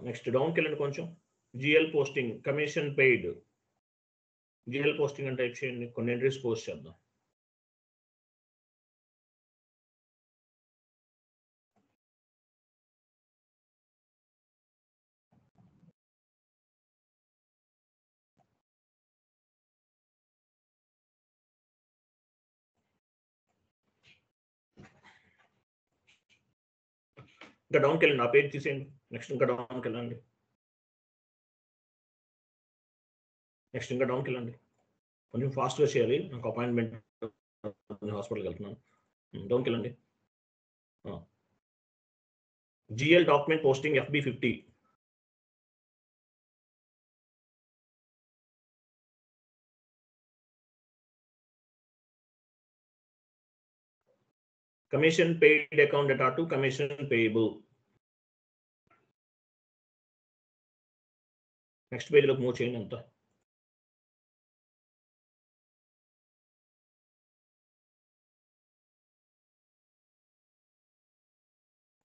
Next డౌన్కి వెళ్ళండి కొంచెం. GL posting commission paid. GL posting అని టైప్ చేయండి, కొన్ని ఎంట్రీస్ పోస్ట్ చేద్దాం. ఇంకా డౌన్కి వెళ్ళండి, ఆ పేజ్ తీసేయండి. నెక్స్ట్ ఇంకా డౌన్కి వెళ్ళండి. నెక్స్ట్ ఇంకా డౌన్కి వెళ్ళండి, కొంచెం ఫాస్ట్గా చేయాలి, నాకు అపాయింట్మెంట్ హాస్పిటల్కి వెళ్తున్నాను. డౌన్కి వెళ్ళండి. GL document posting FB50. Commission paid account data to commission payable. Next page లోకి మూవ్ చేయండి అంతా.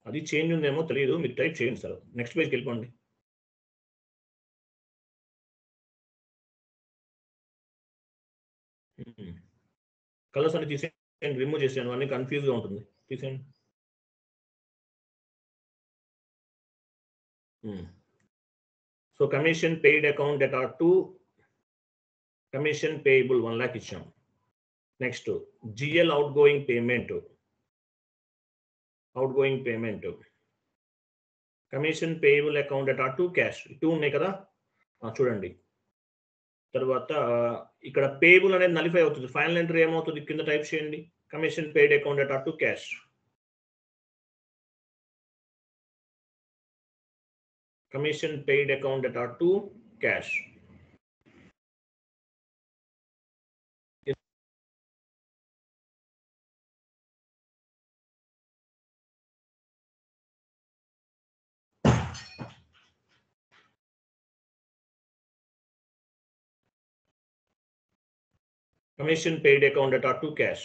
అది చేంజ్ ఉందేమో తెలియదు, మీరు టైప్ చేయండి సార్. నెక్స్ట్ పేజ్కి వెళ్ళిపోండి. కలర్స్ అన్ని తీసేయండి, రిమూవ్ చేసాను, అన్ని కన్ఫ్యూజ్గా ఉంటుంది, తీసేయండి. So commission paid account data to commission payable 1 lakh ఇచ్చాం. Next GL out going payment, commission payable account data to cash, 2 ఉన్నాయి కదా, చూడండి. తర్వాత ఇక్కడ పేయబుల్ అనేది నలిఫై అవుతుంది, ఫైనల్ ఎంట్రీ ఏమవుతుంది కింద టైప్ చేయండి, commission paid account data to cash. Commission paid account data to cash. Commission paid account data to cash.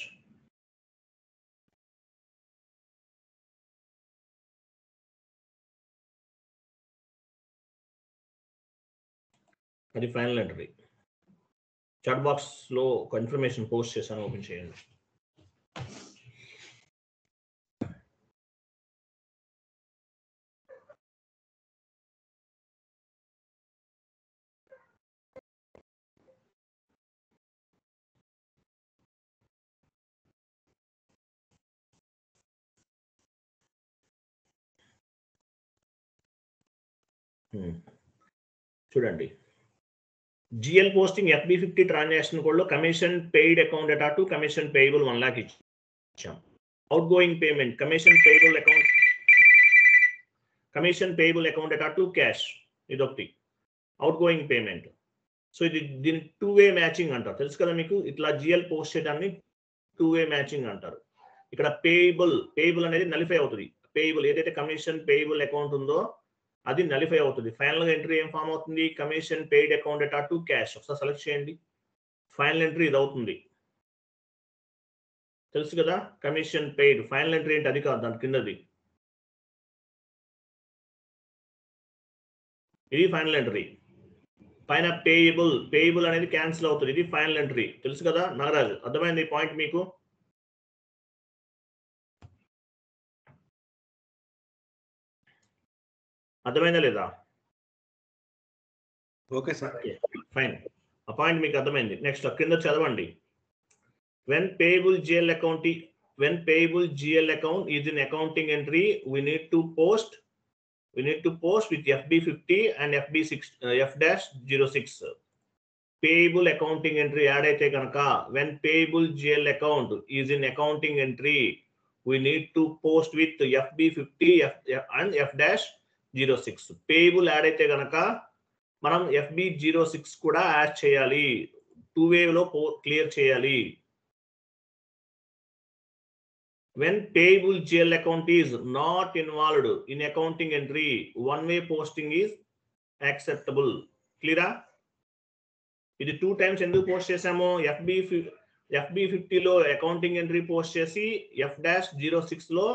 అది ఫైనల్ ఎంట్రీ. చాట్ బాక్స్ లో ఒక ఇన్ఫర్మేషన్ పోస్ట్ చేశాను, ఓపెన్ చేయండి. చూడండి, GL posting FB50 transaction code లో commission paid account data to commission payable 1 lakh ఇచ్చాం. Outgoing payment commission payable account data to cash, ఇదొకటి outgoing payment. So ఇది దీని 2-way మ్యాచింగ్ అంటారు, తెలుసు కదా మీకు. ఇట్లా జిఎల్ పోస్ట్ చేయడాన్ని 2-way మ్యాచింగ్ అంటారు. ఇక్కడ పేయబుల్ అనేది నలిఫై అవుతుంది. పేయబుల్ ఏదైతే కమిషన్ పేయబుల్ అకౌంట్ ఉందో అది నలిఫై అవుతుంది. ఫైనల్ గా ఎంట్రీ ఏం ఫామ్ అవుతుంది, commission paid account data to cash. ఒకసారి సెలెక్ట్ చేయండి, ఫైనల్ ఎంట్రీ ఇది అవుతుంది, తెలుసు కదా. కమిషన్ పెయిడ్ ఫైనల్ ఎంట్రీ ఏంటి, అది కాదు, దాని కిందది ఇది ఫైనల్ ఎంట్రీ. పైన పేయబుల్ అనేది క్యాన్సిల్ అవుతుంది, ఇది ఫైనల్ ఎంట్రీ, తెలుసు కదా నాగరాజు. అర్థమైంది ఈ పాయింట్ మీకు? అర్థమైందా లేదా? ఓకే సార్, ఫైన్, ఆ పాయింట్ మీకు అర్థమైంది. నెక్స్ట్ కింద చదవండి. when payable GL account is in accounting entry, we need to post with FB50 and F-06. Payable accounting entry add అయితే కనుక when payable GL account is in accounting entry, we need to post with FB50 and F-06. Payable add అయితే కనుక మనం FB06 కూడా add చేయాలి, 2-way లో clear చేయాలి. When payable GL account is not involved in accounting entry, 1-way posting is acceptable. Clear? ఇది 2 times ఎందుకు post చేసాము, FB50 లో అకౌంటింగ్ ఎంట్రీ పోస్ట్ చేసి F-06 లో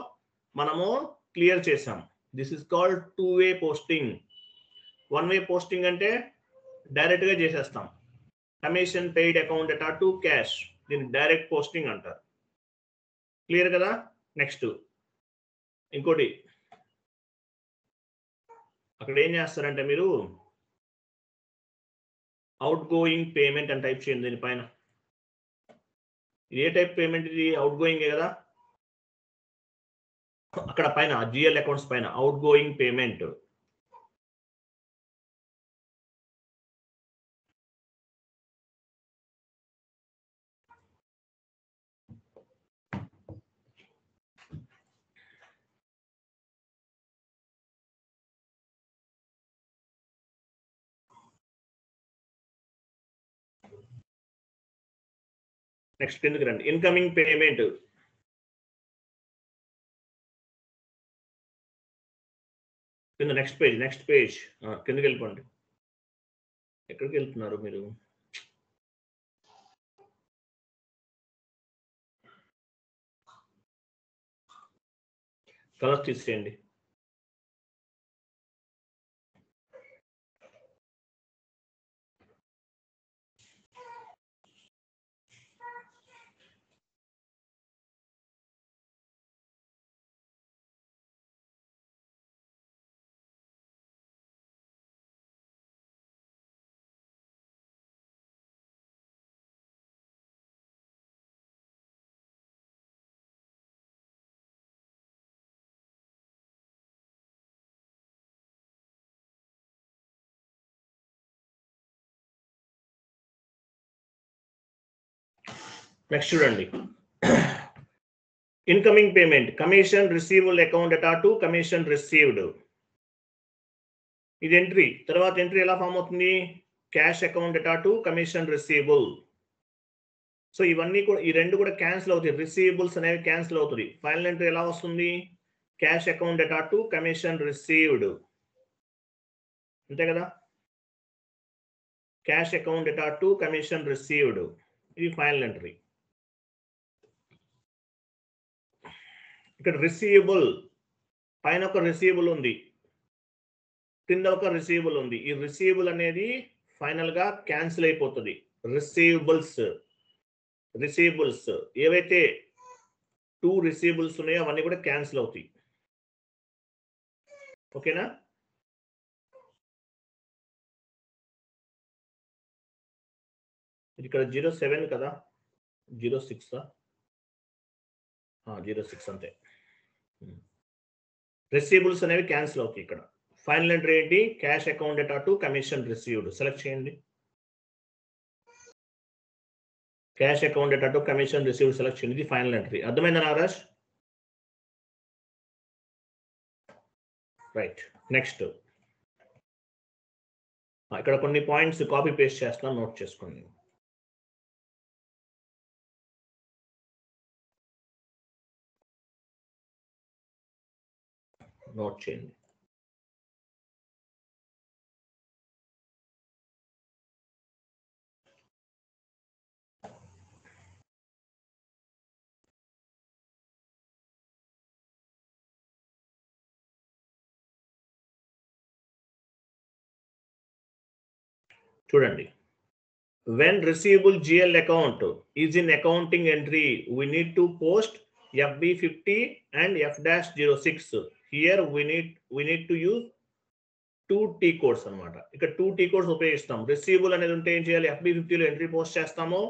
మనము క్లియర్ చేసాం. This is called 2-way posting. One way posting అంటే direct గా చేసేస్తాం. Commission paid account data to cash, దీన్ని డైరెక్ట్ పోస్టింగ్ అంటారు. క్లియర్ కదా? నెక్స్ట్ ఇంకోటి, అక్కడ ఏం చేస్తారంటే మీరు అవుట్ గోయింగ్ పేమెంట్ అని టైప్ చేయండి దీనిపైన. ఇది ఏ టైప్ పేమెంట్? ఇది అవుట్ గోయింగే కదా. అక్కడ పైన జిఎల్ అకౌంట్స్ పైన అవుట్ గోయింగ్ పేమెంట్. నెక్స్ట్ కిందకి రండి, ఇన్కమింగ్ పేమెంట్. కింద నెక్స్ట్ పేజ్ కిందకి వెళ్ళిపోండి. ఎక్కడికి వెళ్తున్నారు మీరు? కలర్ తీసేయండి. నెక్స్ట్ చూడండి, incoming payment, commission receivable account data to commission received. ఇది ఎంట్రీ. తర్వాత ఎంట్రీ ఎలా ఫామ్ అవుతుంది? Cash account data to commission receivable. So ఇవన్నీ కూడా, ఈ రెండు కూడా క్యాన్సిల్ అవుతాయి. రిసీవబుల్స్ అనేవి క్యాన్సిల్ అవుతుంది. ఫైనల్ ఎంట్రీ ఎలా వస్తుంది? Cash account data to commission received. అంతే కదా? Cash account data to commission received, ఇది ఫైనల్ ఎంట్రీ. ఇక్కడ రిసీవబుల్ పైన ఒక రిసీవబుల్ ఉంది, కింద ఒక రిసీవబుల్ ఉంది. ఈ రిసీవబుల్ అనేది ఫైనల్ గా క్యాన్సిల్ అయిపోతుంది. రిసీవబుల్స్ ఏవైతే 2 రిసీవబుల్స్ ఉన్నాయో అవన్నీ కూడా క్యాన్సిల్ అవుతాయి. ఓకేనా? ఇక్కడ 07 కదా, 06 06 అంతే. రిసీవబుల్స్ అనేవి క్యాన్సిల్ అవుతాయి. ఇక్కడ ఫైనల్ ఎంట్రీ ఏంటి? Cash account data to commission received. Select చేయండి. Cash account data to commission received select చేయండి. ఇది ఫైనల్ ఎంట్రీ. అర్థమైందా నాగరాజ్? రైట్. నెక్స్ట్ ఇక్కడ కొన్ని పాయింట్స్ కాపీ పేస్ట్ చేస్తాను, నోట్ చేసుకోండి. నోట్ చేయండి. చూడండి, when receivable GL account is in accounting entry, we need to post FB50 and F-06. Here we need to use 2 T codes అన్నమాట. ఇక్కడ 2 T codes ఉపయోగిస్తాం. Receivable అనేది ఉంటే ఏం చేయాలి? FB50 లో ఎంట్రీ పోస్ట్ చేస్తాము,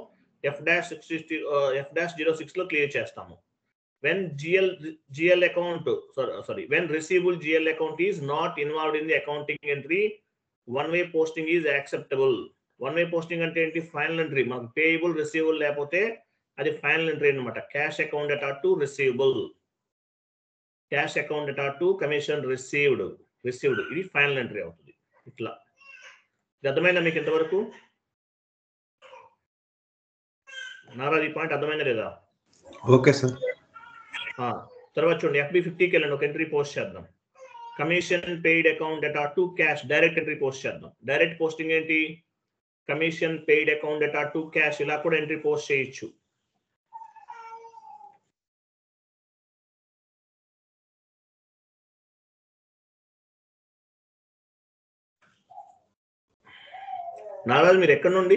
F-06 లో క్లియర్ చేస్తాము. When GL account, when receivable GL account is not involved in the accounting entry, one way posting is acceptable. One way posting అంటే ఏంటి? Final entry. మనకు పేయబుల్ రిసీవబుల్ లేకపోతే అది final entry అనమాట. Cash account data to receivable, cash account data to commission received, ఇది final entry అవుతుంది. ఇట్లా అర్థమైందా మీకు ఇంతవరకు? నారాజ్, ఈ పాయింట్ అర్థమైందా లేదా? Okay sir. తర్వాత చూడండి, FB50కి వెళ్ళండి, ఒక ఎంట్రీ పోస్ట్ చేద్దాం. Commission paid account data to cash, direct entry post చేద్దాం. డైరెక్ట్ పోస్టింగ్ ఏంటి? Commission paid account data to cash, ఇలా కూడా ఎంట్రీ పోస్ట్ చేయొచ్చు. నాగరాజు మీరు ఎక్కడి నుండి?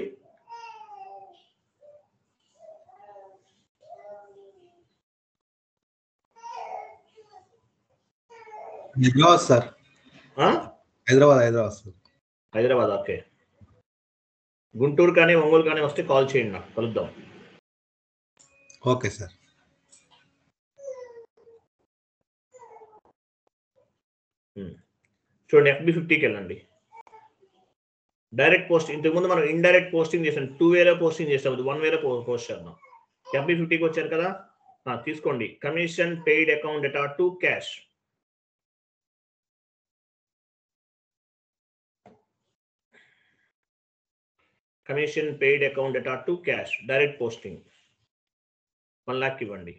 Hyderabad sir. Hyderabad sir. Hyderabad, okay. Guntur కానీ ఒంగోలు కానీ వస్తే కాల్ చేయండి, నాకు కలుద్దాం. Okay sir. చూడండి, FB50కి వెళ్ళండి. డైరెక్ట్ పోస్ట్, ఇంతకుముందు మనం ఇండైరెక్ట్ పోస్టింగ్ చేసాం, 2 వేలో పోస్టింగ్ చేసాం, 1 వేలో పోస్ట్ చేద్దాం. FB50కి వచ్చారు కదా, తీసుకోండి. Commission paid account data to cash. Commission paid account data to cash, direct posting 1 lakh ఇవ్వండి.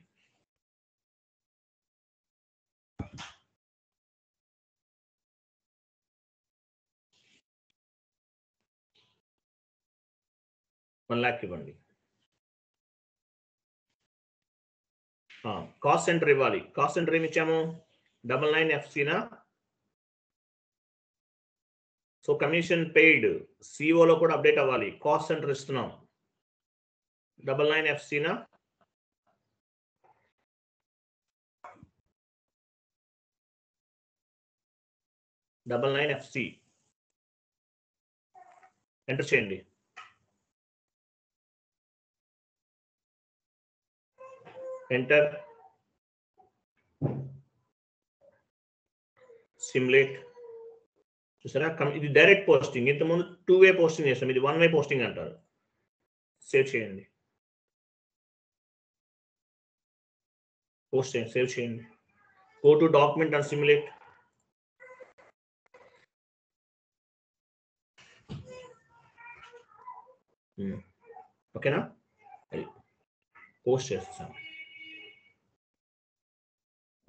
కాస్ట్ సెంటర్ ఇవ్వాలి. కాస్ట్ సెంటర్ ఏమి ఇచ్చాము? 99FC నా? సో కమిషన్ పెయిడ్ సిఓలో కూడా అప్డేట్ అవ్వాలి. కాస్ట్ సెంటర్ ఇస్తున్నాం 99FC నా? FC ఎంటర్ చేయండి. ఎంటర్. సిమ్యులేట్. చూసారా, ఇది డైరెక్ట్ పోస్టింగ్. ఇంతకుముందు 2 వే పోస్టింగ్ చేస్తాం, ఇది 1 వే పోస్టింగ్ అంటారు. సేవ్ చేయండి, పోస్ట్ చేయండి, సేవ్ చేయండి. Go to document and simulate. ఓకేనా, పోస్ట్ చేస్తాం.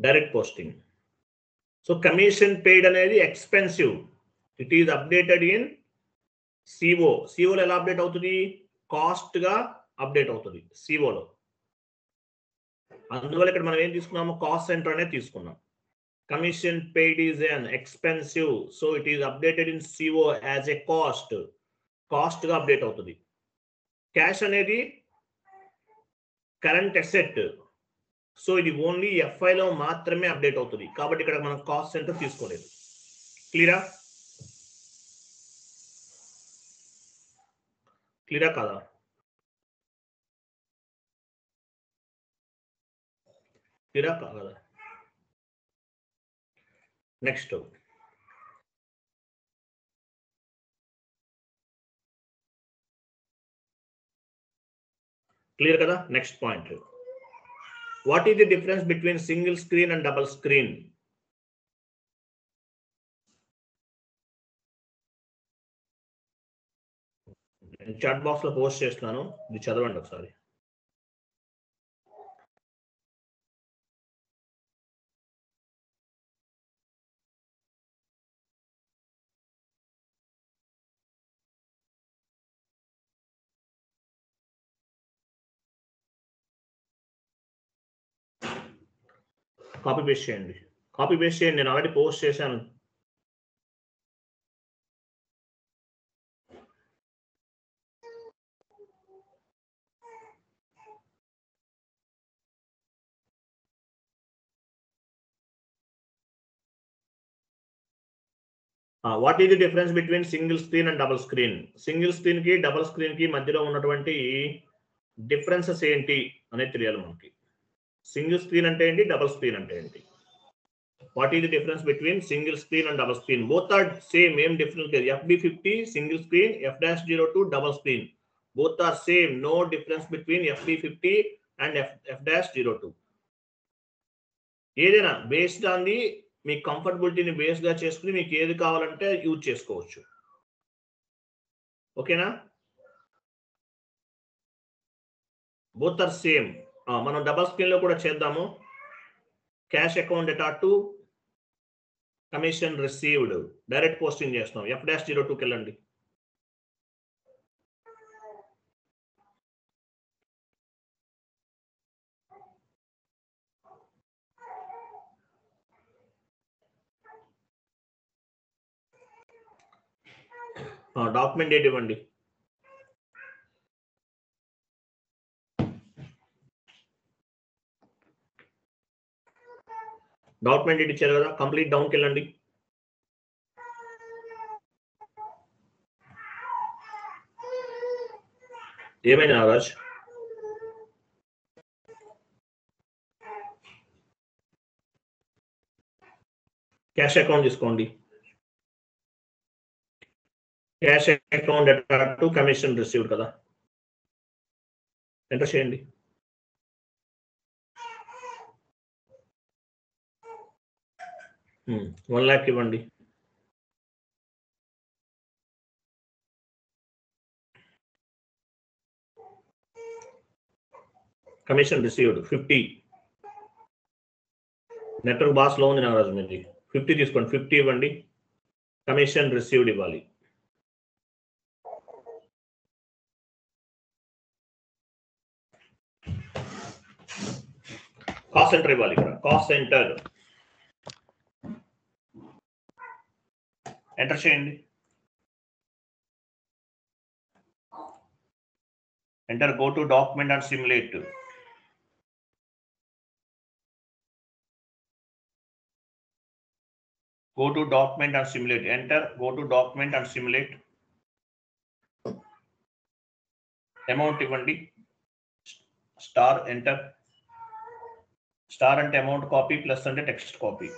Direct posting. So commission paid అనేది expensive. It is updated in CO. సిఓలో ఎలా అప్డేట్ అవుతుంది? కాస్ట్ గా అప్డేట్ అవుతుంది సిఓలో. అందువల్ల ఇక్కడ మనం ఏం తీసుకున్నాము? కాస్ట్ సెంటర్ అనేది తీసుకున్నాం. Commission paid is an expensive, so it is updated in CO as a cost. Cost గా అప్డేట్ అవుతుంది. క్యాష్ అనేది కరెంట్ అసెట్, సో ఇది ఓన్లీ FI లో మాత్రమే అప్డేట్ అవుతుంది. కాబట్టి ఇక్కడ మనం కాస్ట్ సెంటర్ తీసుకోలేదు. క్లియరా? క్లియరా కాదా? క్లియరా కాదా? నెక్స్ట్ క్లియర్ కదా? Next point, what is the difference between single screen and double screen? Chat box లో పోస్ట్ చేస్తున్నాను, ఇది చదవండి ఒకసారి. కాపీ పేస్ట్ చేయండి, కాపీ పేస్ట్ చేయండి. నేను ఆల్రెడీ పోస్ట్ చేశాను. What is the difference between single screen and double screen? Single screen కి డబుల్ స్క్రీన్ కి మధ్యలో ఉన్నటువంటి డిఫరెన్సెస్ ఏంటి అనేది తెలియాలి మనకి. సింగిల్ స్క్రీన్ అంటే ఏంటి, డబుల్ స్క్రీన్ అంటే ఏంటి? What is the difference between single screen and double screen? Both are same, ఏం డిఫరెన్స్ లేదు. FB50 single screen, F-02 double screen. Both are same, no difference between FB50 and F-02. ఏదైనా based on the మీ కంఫర్టబిలిటీని base గా చేసుకుని మీకు ఏది కావాలంటే యూజ్ చేసుకోవచ్చు. ఓకేనా? Both are same. మనం డబుల్ స్క్రీన్ లో కూడా చేద్దాము. Cash account data to commission received, direct posting చేస్తాం. F-02కి వెళ్ళండి. డాక్యుమెంట్ డేట్ ఇవ్వండి. డాక్యుమెంట్ డేట్ ఇచ్చారు కదా, కంప్లీట్ డౌన్కి వెళ్ళండి. ఏమైంది నాగరాజ్? క్యాష్ అకౌంట్ తీసుకోండి. Cash account attack to commission received కదా, ఎంటర్ చేయండి. $1 lakh ఇవ్వండి. Commission received 50. నెట్వర్క్ బాస్ లో ఉంది నాగరాజు, మీరు 50 తీసుకోండి. 50 ఇవ్వండి. కమిషన్ రిసీవ్డ్ ఇవ్వాలి. కాస్ట్ సెంటర్ ఇవ్వాలి. ఇక్కడ కాస్ట్ సెంటర్ ఎంటర్ చేయండి. Enter, go to document and simulate. Go to document and simulate. Enter, go to document and simulate. Amount ఇవ్వండి. Star enter. స్టార్ అంటే అమౌంట్ కాపీ, ప్లస్ అంటే text copy.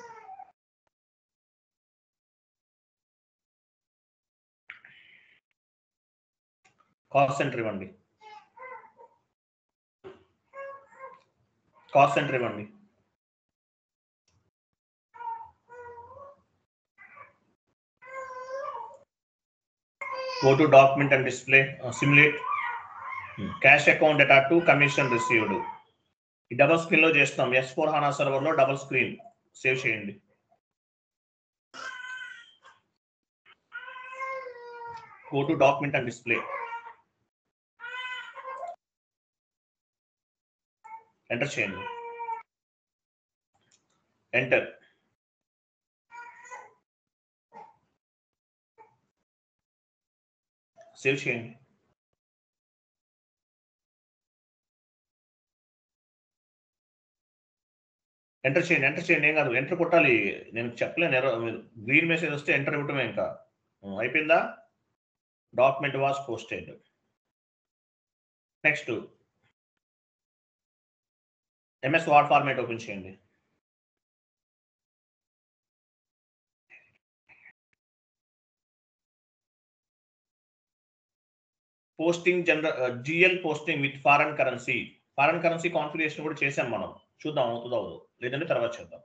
Cost center ఇవ్వండి. Cost center ఇవ్వండి. Go to document and display, simulate. Cash account data to commission received. ఈ double screen లో చేస్తాం. S4 HANA server లో double screen save చేయండి. Go to document and display. Enter చేయండి. Enter. Save చేయండి. Enter చేయండి. Enter చేయండి, ఏం కాదు. ఎంటర్ కొట్టాలి, నేను చెప్పలేను. గ్రీన్ మెసేజ్ వస్తే ఎంటర్ ఇవ్వటమే. ఇంకా అయిపోయిందా? Document was posted. Next MS word format open చేయండి. Posting general GL posting with foreign currency. Foreign currency configuration కూడా చేసాం మనం. చూద్దాం అవుతుందో అవుదు, లేదంటే తర్వాత చేద్దాం.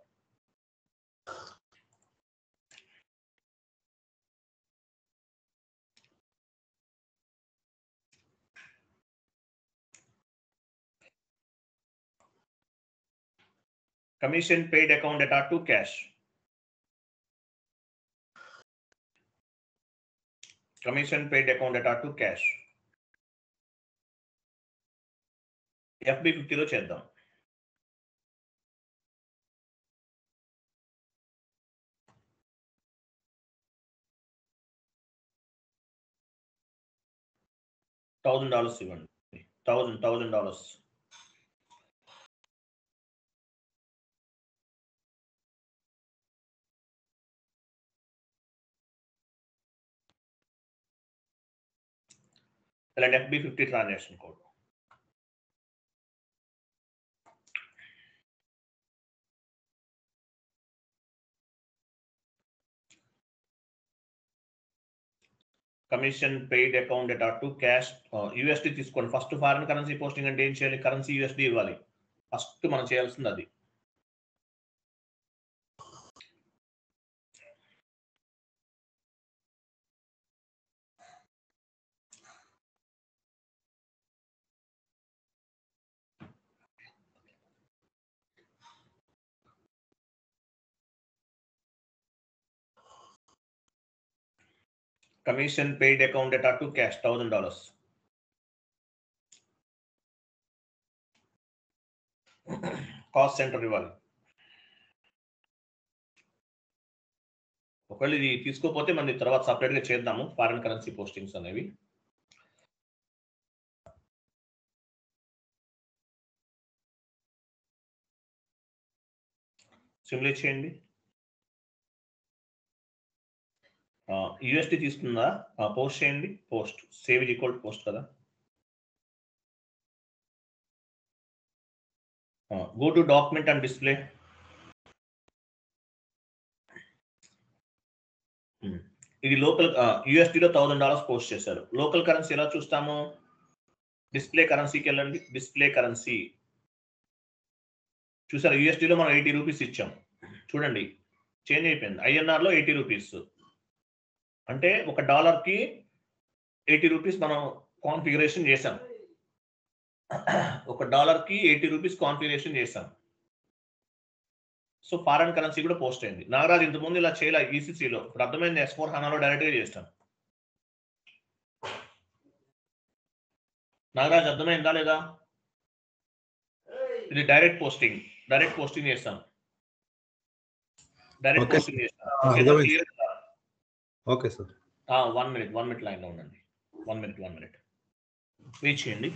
Commission paid account data to cash. Commission paid account data to cash. FB50 లో చేద్దాం. $1,000 ఇవ్వండి. $1,000. అలాంటి FB50 transaction code. Commission paid account data to cash. USD తీసుకోండి. ఫస్ట్ ఫారెన్ కరెన్సీ పోస్టింగ్ అంటే ఏం చేయాలి? కరెన్సీ USD ఇవ్వాలి. ఫస్ట్ మనం చేయాల్సింది అది. Commission paid account data to cash $1,000. Cost center ఇవ్వాలి. ఒకవేళ ఇది తీసుకోకపోతే మనం తర్వాత సపరేట్గా చేద్దాము ఫారిన్ కరెన్సీ పోస్టింగ్స్ అనేవి. సిమ్యులేట్ చేయండి. యూఎస్టీ తీసుకుందా? పోస్ట్ చేయండి. Post save is equal post కదా. Go to document and display. ఇది లోకల్ యూఎస్టీలో $1000 పోస్ట్ చేశారు. లోకల్ కరెన్సీ ఎలా చూస్తాము? డిస్ప్లే కరెన్సీకి వెళ్ళండి. డిస్ప్లే కరెన్సీ చూసారు, యూఎస్టీలో మనం 80 రూపీస్ ఇచ్చాం. చూడండి చేంజ్ అయిపోయింది. ఐఎన్ఆర్లో 80 రూపీస్ అంటే ఒక డాలర్కి 80 రూపీస్ మనం కాన్ఫిగరేషన్ చేశాం. ఒక డాలర్కి 80 రూపీస్ కాన్ఫిగరేషన్ చేశాం. సో ఫారెన్ కరెన్సీ కూడా పోస్ట్ అయింది. నాగరాజ్ ఇంతకుముందు ఇలా చేయలే ఈసీసీలో, ఇప్పుడు అర్థమైంది. S4 HANAలో డైరెక్ట్గా చేస్తాం. నాగరాజ్ అర్థమైందా లేదా? ఇది డైరెక్ట్ పోస్టింగ్ చేస్తాం. డైరెక్ట్ పోస్టింగ్ చేస్తాం. Okay sir. 1 మినిట్ లైన్లో ఉండండి. 1 మినిట్ వెయిట్ చేయండి.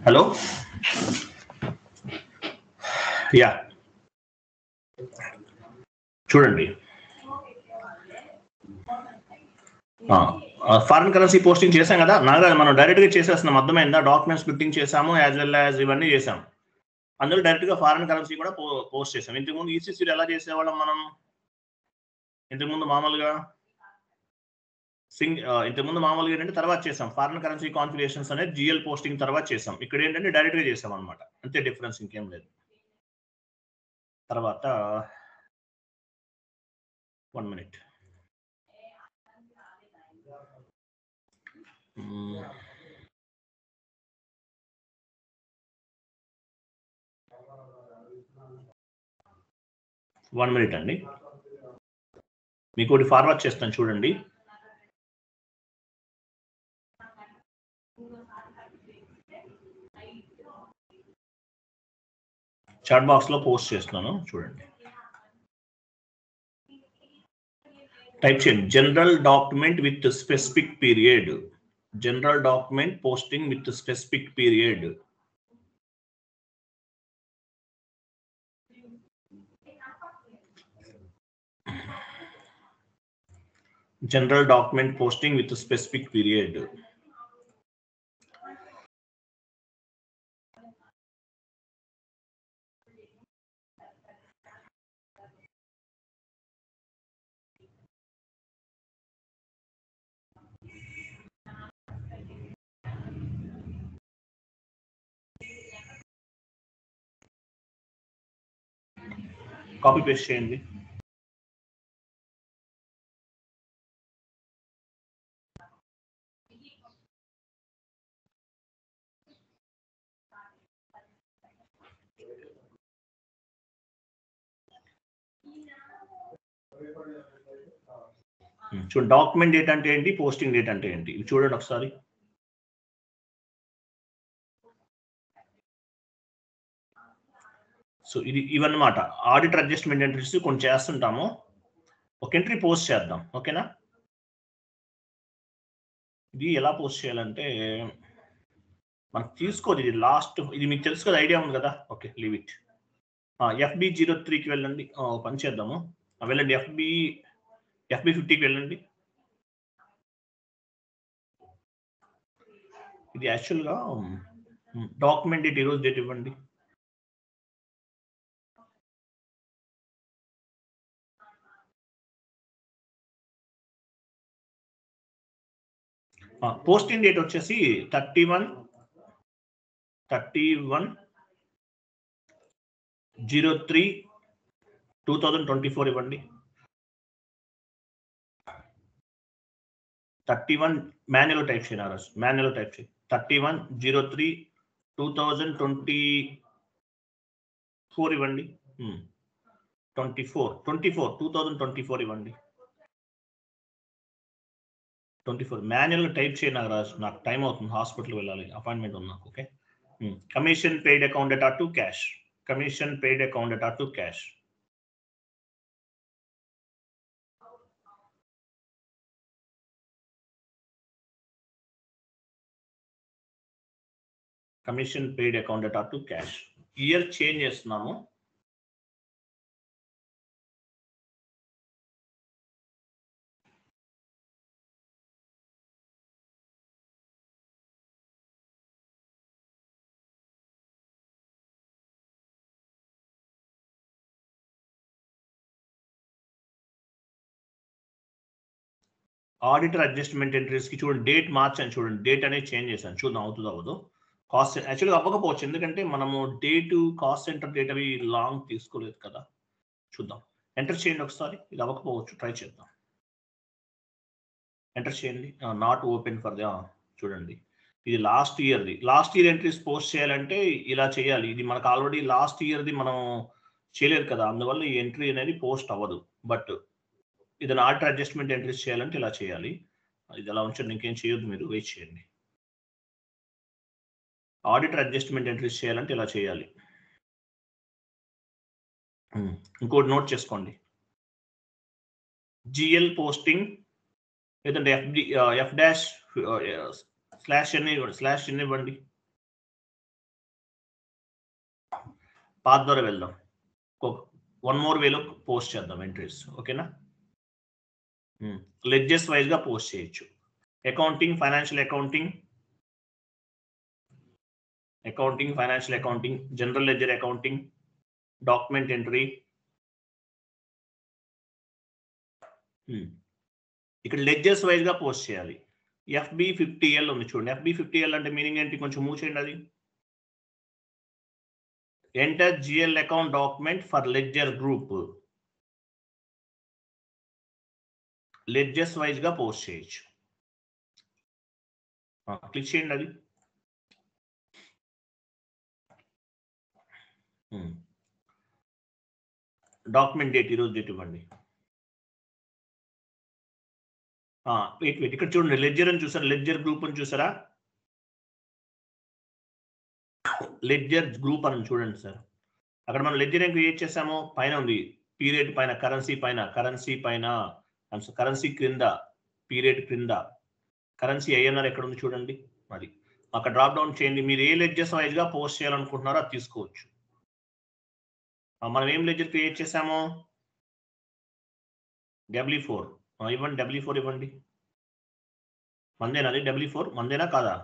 హలో యా చూడండి, ఫారిన్ కరెన్సీ పోస్టింగ్ చేసాం కదా నాగరాజ్, మనం డైరెక్ట్గా చేసేస్తున్నాం, అర్థమైందా? డాక్యుమెంట్ స్క్రిప్టింగ్ చేసాము, యాజ్ వెల్ యాజ్ ఇవన్నీ చేసాం. అందులో డైరెక్ట్గా ఫారిన్ కరెన్సీ కూడా పోస్ట్ చేసాం. ఇంతకుముందు ఈసీసీలో ఎలా చేసేవాళ్ళం మనం? ఇంతకుముందు మామూలుగా ఇంతకుముందు మామూలుగా ఏంటంటే తర్వాత చేసాం, ఫారిన్ కరెన్సీ కాన్ఫిగరేషన్స్ అనేది జిఎల్ పోస్టింగ్ తర్వాత చేసాం. ఇక్కడ ఏంటంటే డైరెక్ట్గా చేసాం అనమాట, అంతే డిఫరెన్స్, ఇంకేం లేదు. తర్వాత 1 minute. వన్ మినిట్ అండి, మీకు ఒకటి ఫార్వర్డ్ చేస్తాను చూడండి. చాట్ బాక్స్ లో పోస్ట్ చేస్తున్నాను చూడండి. టైప్ చేయండి, general document with specific period, general document posting with specific period. General document posting with a specific period. Copy paste చేయండి. చూడండి, డాక్యుమెంట్ డేట్ అంటే ఏంటి, పోస్టింగ్ డేట్ అంటే ఏంటి, ఇవి చూడండి ఒకసారి. సో ఇది ఇవన్నమాట ఆడిటర్ అడ్జస్ట్మెంట్ ఎంట్రీస్ కొన్ని చేస్తుంటాము. ఒక ఎంట్రీ పోస్ట్ చేద్దాం, ఓకేనా? ఇది ఎలా పోస్ట్ చేయాలంటే మనకు తీసుకోదు, ఇది లాస్ట్, ఇది మీకు తెలుసు కదా, ఐడియా ఉంది కదా. Okay, leave it. FB03కి వెళ్ళండి, పని చేద్దాము, వెళ్ళండి. FB50కి వెళ్ళండి. ఇది యాక్చువల్గా డాక్యుమెంట్ డేట్, ఈరోజు డేట్ ఇవ్వండి. పోస్టింగ్ డేట్ వచ్చేసి 31/03/2024 ఇవ్వండి. 31 మాన్యువల్ టైప్ చేయాలి, మాన్యువల్ టైప్ చేయి. 31/03/2024 ఇవ్వండి. 2024 ఇవ్వండి. 24 మాన్యువల్ టైప్ చేయి నాగరాజ్, నాకు టైం అవుతుంది, హాస్పిటల్ వెళ్ళాలి, అపాయింట్మెంట్ ఉంది నాకు. Okay, commission paid account data to cash, commission paid account data to cash. Commission paid account data to cash. Year change చేస్తున్నాము. ఆడిటర్ అడ్జస్ట్మెంట్ ఎంట్రీస్ కి చూడండి, డేట్ మార్చాను చూడండి, డేట్ అనేది చేంజ్ చేశాను, చూద్దాం అవుతుందో అవ్వదు. కాస్ట్ యాక్చువల్గా అవ్వకపోవచ్చు, ఎందుకంటే మనము డేటు కాస్ట్ సెంటర్ డేట్ అవి లాంగ్ తీసుకోలేదు కదా. చూద్దాం, ఎంటర్ చేయండి ఒకసారి, ఇది అవ్వకపోవచ్చు, ట్రై చేద్దాం. ఎంటర్ చేయండి, నాట్ ఓపెన్ ఫర్ ది, చూడండి ఇది లాస్ట్ ఇయర్ది. లాస్ట్ ఇయర్ ఎంట్రీస్ పోస్ట్ చేయాలంటే ఇలా చేయాలి, ఇది మనకు ఆల్రెడీ లాస్ట్ ఇయర్ది మనం చేయలేదు కదా, అందువల్ల ఈ ఎంట్రీ అనేది పోస్ట్ అవ్వదు. బట్ ఇది ఆడిటర్ అడ్జస్ట్మెంట్ ఎంట్రీస్ చేయాలంటే ఇలా చేయాలి. ఇది ఎలా ఉంచండి, ఇంకేం చేయొద్దు, మీరు వెయిట్ చేయండి. ఆడిటర్ అడ్జస్ట్మెంట్ ఎంట్రీస్ చేయాలంటే ఇలా చేయాలి. ఇంకోటి నోట్ చేసుకోండి, జిఎల్ పోస్టింగ్ లేదంటే F-/N/N ఇవ్వండి. పాత్ ద్వారా వెళ్దాం. వన్ మోర్ వేలో పోస్ట్ చేద్దాం ఎంట్రీస్. ఓకేనా? లెడ్జెస్ వైజ్ గా పోస్ట్ చేయొచ్చు. Accounting, financial accounting, financial accounting, general ledger accounting, document entry. ఇక్కడ లెడ్జెస్ వైజ్ గా పోస్ట్ చేయాలి. FB50L ఉంది చూడండి. FB50L అంటే మీనింగ్ ఏంటి? కొంచెం మూవ్ చేయండి అది. Enter GL account document for ledger group. Ledges wise గా పోస్ట్ చేయొచ్చు. క్లిక్ చేయండి అది. డాక్యుమెంట్ డేట్ ఈరోజు డేట్ ఇవ్వండి. ఇక్కడ చూడండి, లెడ్జర్ అని చూసారా? లెడ్జర్ గ్రూప్ అని చూసారా? లెడ్జర్ గ్రూప్ అని చూడండి సార్. అక్కడ మనం లెడ్జర్ ఏం క్రియేట్ చేసామో పైన ఉంది, పీరియడ్ పైన, కరెన్సీ పైన, కరెన్సీ క్రింద, పీరియడ్ క్రింద కరెన్సీ INR ఎక్కడ ఉంది చూడండి. అది అక్కడ డ్రాప్ డౌన్ చేయండి. మీరు ఏ లెడ్జర్స్ వైజ్ గా పోస్ట్ చేయాలనుకుంటున్నారో అది తీసుకోవచ్చు. మనం ఏం లెడ్జర్ క్రియేట్ చేసామో W4 ఇవ్వండి. W4 ఇవ్వండి. మందేనా అది? W4 మందేనా కాదా?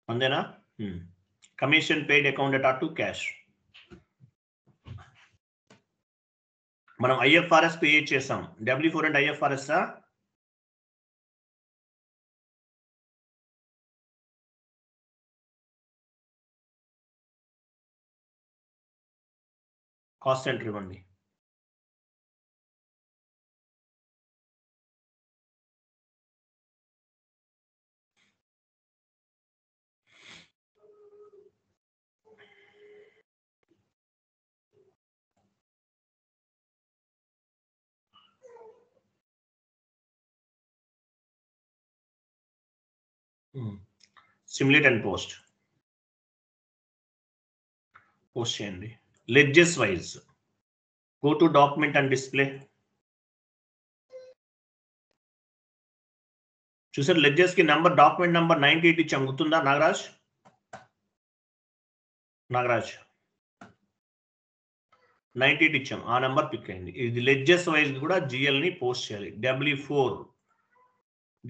మందేనా? Commission paid account at to cash. మనం IFRS క్రియేట్ చేసాం. W4 అంటే IFRS కాస్ట్ సెంటర్ ఇవ్వండి. సిమ్యులేట్ అండ్ పోస్ట్ చేయండి. Ledgers wise go to document and display. చూసారు లెడ్జెస్ కి నంబర్, డాక్యుమెంట్ నంబర్ 98 ఇచ్చాం. గుర్తుందా నాగరాజ్? 98 ఇచ్చాం. ఆ నెంబర్ పిక్ అయింది. ఇది లెడ్జెస్ వైజ్ కూడా GL ని పోస్ట్ చేయాలి.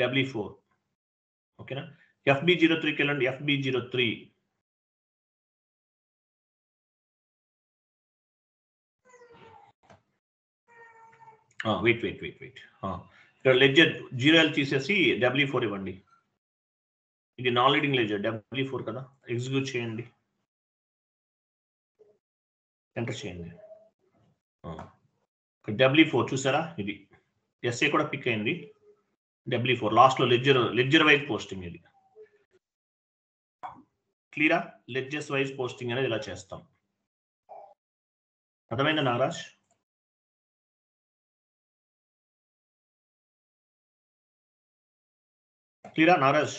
W4 ఓకేనా? FB03కి వెళ్ళండి. FB03 వెయిట్ ఇక్కడ లెడ్జర్ 0L తీసేసి W4 ఇవ్వండి. ఇది నాన్ లీడింగ్ లెడ్జర్ W4 కదా. ఎగ్జిక్యూట్ చేయండి, ఎంటర్ చేయండి. W4 చూసారా? ఇది SA కూడా పిక్ అయింది. W4 లాస్ట్ లో లెడ్జర్ వైజ్ పోస్టింగ్. ఇది క్లియరా? లెడ్జర్స్ వైజ్ పోస్టింగ్ అనేది ఇలా చేస్తాం. అర్థమైందా నాగరాజ్? క్లియరా నాగరాజ్?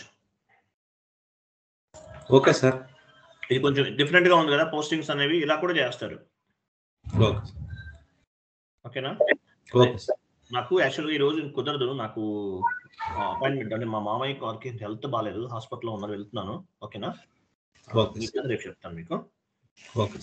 Okay sir. ఇది కొంచెం డిఫరెంట్ గా ఉంది కదా పోస్టింగ్స్ అనేవి. ఇలా కూడా చేస్తారు. ఓకేనా? నాకు యాక్చువల్గా ఈ రోజు కుదరదు. నాకు అపాయింట్మెంట్ అంటే మా మామయ్య గారికి హెల్త్ బాగాలేదు, హాస్పిటల్లో ఉన్నారు, వెళ్తున్నాను. ఓకేనా? రేపు చెప్తాను మీకు. ఓకే.